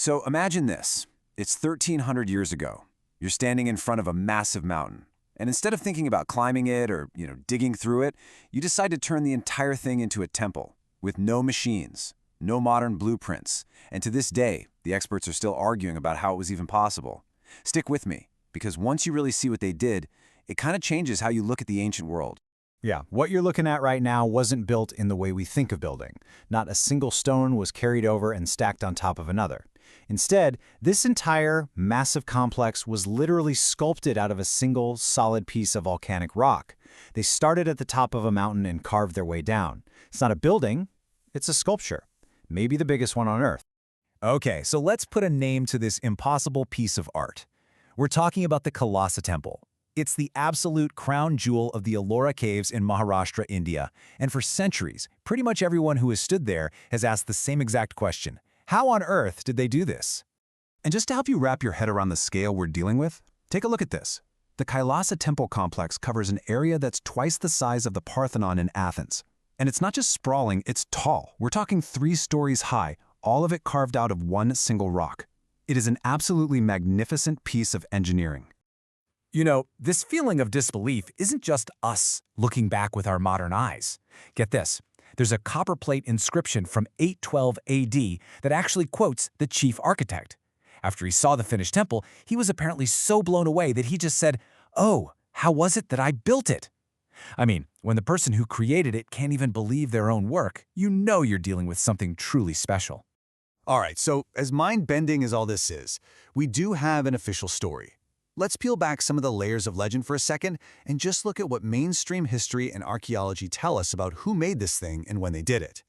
So imagine this. It's 1,300 years ago. You're standing in front of a massive mountain. And instead of thinking about climbing it or, digging through it, you decide to turn the entire thing into a temple with no machines, no modern blueprints. And to this day, the experts are still arguing about how it was even possible. Stick with me, because once you really see what they did, it kind of changes how you look at the ancient world. Yeah, what you're looking at right now wasn't built in the way we think of building. Not a single stone was carried over and stacked on top of another. Instead, this entire massive complex was literally sculpted out of a single, solid piece of volcanic rock. They started at the top of a mountain and carved their way down. It's not a building, it's a sculpture. Maybe the biggest one on Earth. Okay, so let's put a name to this impossible piece of art. We're talking about the Kailasa Temple. It's the absolute crown jewel of the Ellora caves in Maharashtra, India. And for centuries, pretty much everyone who has stood there has asked the same exact question. How on earth did they do this? And just to help you wrap your head around the scale we're dealing with, take a look at this. The Kailasa Temple complex covers an area that's twice the size of the Parthenon in Athens. And it's not just sprawling, it's tall. We're talking 3 stories high, all of it carved out of one single rock. It is an absolutely magnificent piece of engineering. This feeling of disbelief isn't just us looking back with our modern eyes. Get this. There's a copper plate inscription from 812 AD that actually quotes the chief architect. After he saw the finished temple, he was apparently so blown away that he just said, "Oh, how was it that I built it?" I mean, when the person who created it can't even believe their own work, you know you're dealing with something truly special. All right, so as mind-bending as all this is, we do have an official story. Let's peel back some of the layers of legend for a second and just look at what mainstream history and archaeology tell us about who made this thing and when they did it.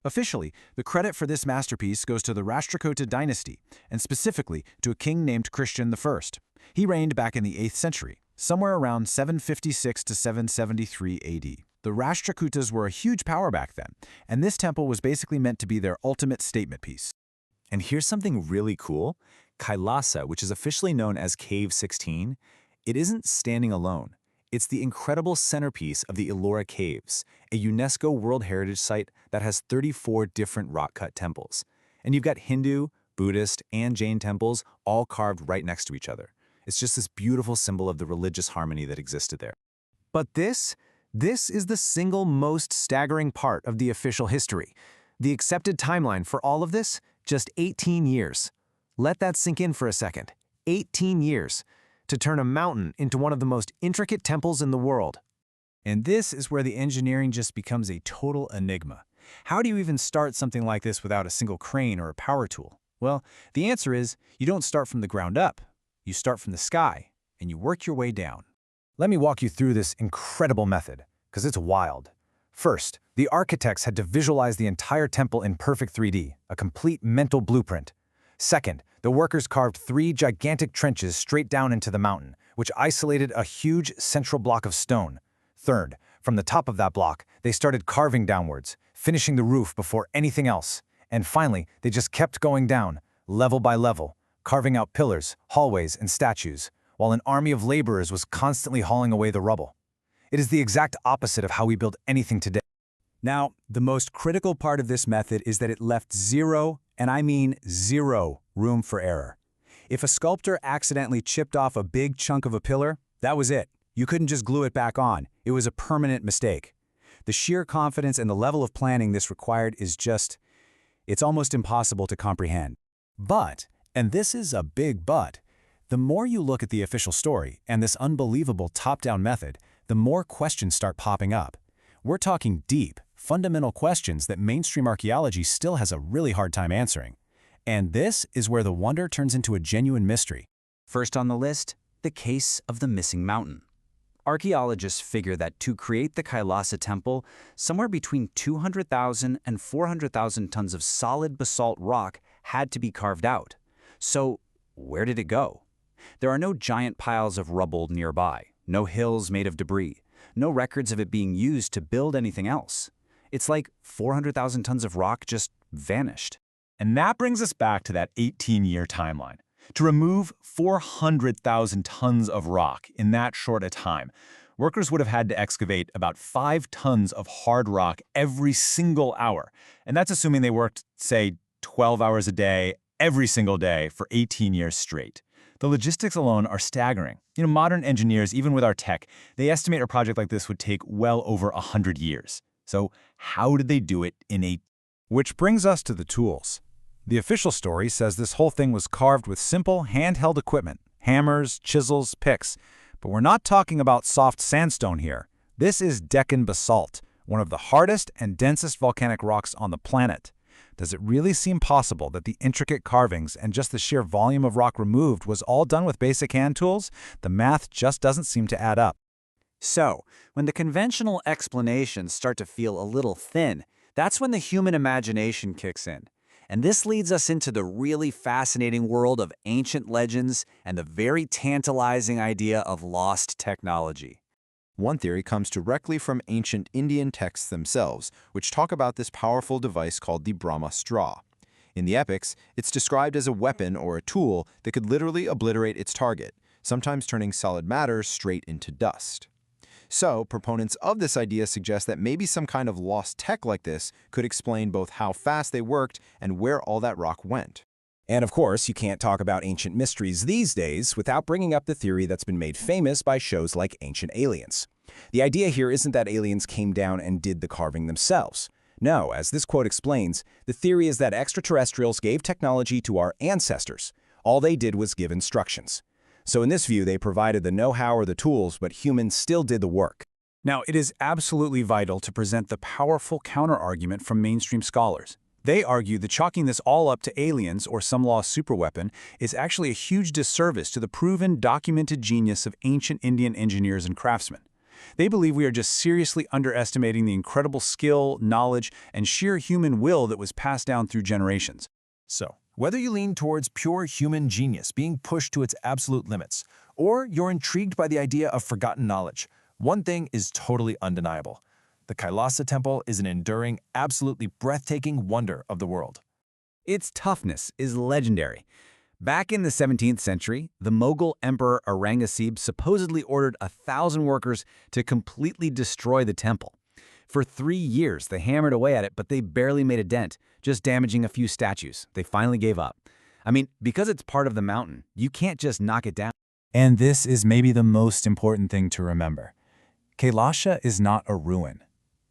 Officially, the credit for this masterpiece goes to the Rashtrakuta dynasty, and specifically to a king named Christian I. He reigned back in the 8th century, somewhere around 756 to 773 AD. The Rashtrakutas were a huge power back then, and this temple was basically meant to be their ultimate statement piece. And here's something really cool. Kailasa, which is officially known as Cave 16, it isn't standing alone. It's the incredible centerpiece of the Ellora Caves, a UNESCO World Heritage Site that has 34 different rock-cut temples. And you've got Hindu, Buddhist, and Jain temples all carved right next to each other. It's just this beautiful symbol of the religious harmony that existed there. But this is the single most staggering part of the official history. The accepted timeline for all of this? Just 18 years. Let that sink in for a second. 18 years to turn a mountain into one of the most intricate temples in the world. And this is where the engineering just becomes a total enigma. How do you even start something like this without a single crane or a power tool? Well, the answer is you don't start from the ground up. You start from the sky, and you work your way down. Let me walk you through this incredible method, because it's wild. First, the architects had to visualize the entire temple in perfect 3D, a complete mental blueprint. Second, the workers carved 3 gigantic trenches straight down into the mountain, which isolated a huge central block of stone. Third, from the top of that block, they started carving downwards, finishing the roof before anything else. And finally, they just kept going down, level by level, carving out pillars, hallways, and statues, while an army of laborers was constantly hauling away the rubble. It is the exact opposite of how we build anything today. Now, the most critical part of this method is that it left zero, and I mean zero, room for error. If a sculptor accidentally chipped off a big chunk of a pillar, that was it. You couldn't just glue it back on. It was a permanent mistake. The sheer confidence and the level of planning this required is just, it's almost impossible to comprehend. But, and this is a big but, the more you look at the official story and this unbelievable top-down method, the more questions start popping up. We're talking deep, fundamental questions that mainstream archaeology still has a really hard time answering. And this is where the wonder turns into a genuine mystery. First on the list, the case of the missing mountain. Archaeologists figure that to create the Kailasa Temple, somewhere between 200,000 and 400,000 tons of solid basalt rock had to be carved out. So, where did it go? There are no giant piles of rubble nearby, no hills made of debris, no records of it being used to build anything else. It's like 400,000 tons of rock just vanished. And that brings us back to that 18-year timeline. To remove 400,000 tons of rock in that short a time, workers would have had to excavate about 5 tons of hard rock every single hour. And that's assuming they worked, say, 12 hours a day, every single day for 18 years straight. The logistics alone are staggering. Modern engineers, even with our tech, they estimate a project like this would take well over 100 years. So how did they do it in a... Which brings us to the tools. The official story says this whole thing was carved with simple, handheld equipment, hammers, chisels, picks. But we're not talking about soft sandstone here. This is Deccan basalt, one of the hardest and densest volcanic rocks on the planet. Does it really seem possible that the intricate carvings and just the sheer volume of rock removed was all done with basic hand tools? The math just doesn't seem to add up. So, when the conventional explanations start to feel a little thin, that's when the human imagination kicks in. And this leads us into the really fascinating world of ancient legends and the very tantalizing idea of lost technology. One theory comes directly from ancient Indian texts themselves, which talk about this powerful device called the Brahma straw. In the epics, it's described as a weapon or a tool that could literally obliterate its target, sometimes turning solid matter straight into dust. So, proponents of this idea suggest that maybe some kind of lost tech like this could explain both how fast they worked and where all that rock went. And of course, you can't talk about ancient mysteries these days without bringing up the theory that's been made famous by shows like Ancient Aliens. The idea here isn't that aliens came down and did the carving themselves. No, as this quote explains, the theory is that extraterrestrials gave technology to our ancestors. All they did was give instructions. So in this view, they provided the know-how or the tools, but humans still did the work. Now, it is absolutely vital to present the powerful counterargument from mainstream scholars. They argue that chalking this all up to aliens or some lost superweapon is actually a huge disservice to the proven, documented genius of ancient Indian engineers and craftsmen. They believe we are just seriously underestimating the incredible skill, knowledge, and sheer human will that was passed down through generations. So, whether you lean towards pure human genius being pushed to its absolute limits, or you're intrigued by the idea of forgotten knowledge, one thing is totally undeniable. The Kailasa Temple is an enduring, absolutely breathtaking wonder of the world. Its toughness is legendary. Back in the 17th century, the Mughal Emperor Aurangzeb supposedly ordered 1,000 workers to completely destroy the temple. For 3 years, they hammered away at it, but they barely made a dent, just damaging a few statues. They finally gave up. I mean, because it's part of the mountain, you can't just knock it down. And this is maybe the most important thing to remember. Kailasa is not a ruin.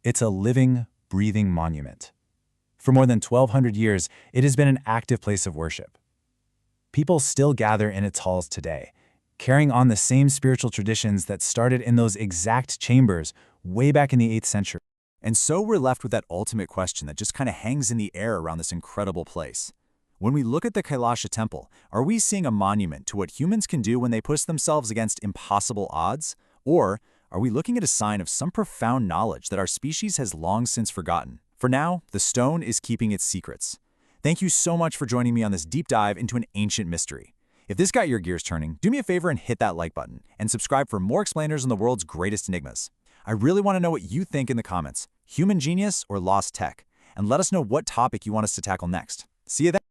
It's a living, breathing monument. For more than 1,200 years, it has been an active place of worship. People still gather in its halls today, carrying on the same spiritual traditions that started in those exact chambers way back in the 8th century. And so we're left with that ultimate question that just kind of hangs in the air around this incredible place. When we look at the Kailasa Temple, are we seeing a monument to what humans can do when they push themselves against impossible odds? Or are we looking at a sign of some profound knowledge that our species has long since forgotten? For now, the stone is keeping its secrets. Thank you so much for joining me on this deep dive into an ancient mystery. If this got your gears turning, do me a favor and hit that like button, and subscribe for more explainers on the world's greatest enigmas. I really want to know what you think in the comments, human genius or lost tech, and let us know what topic you want us to tackle next. See you then.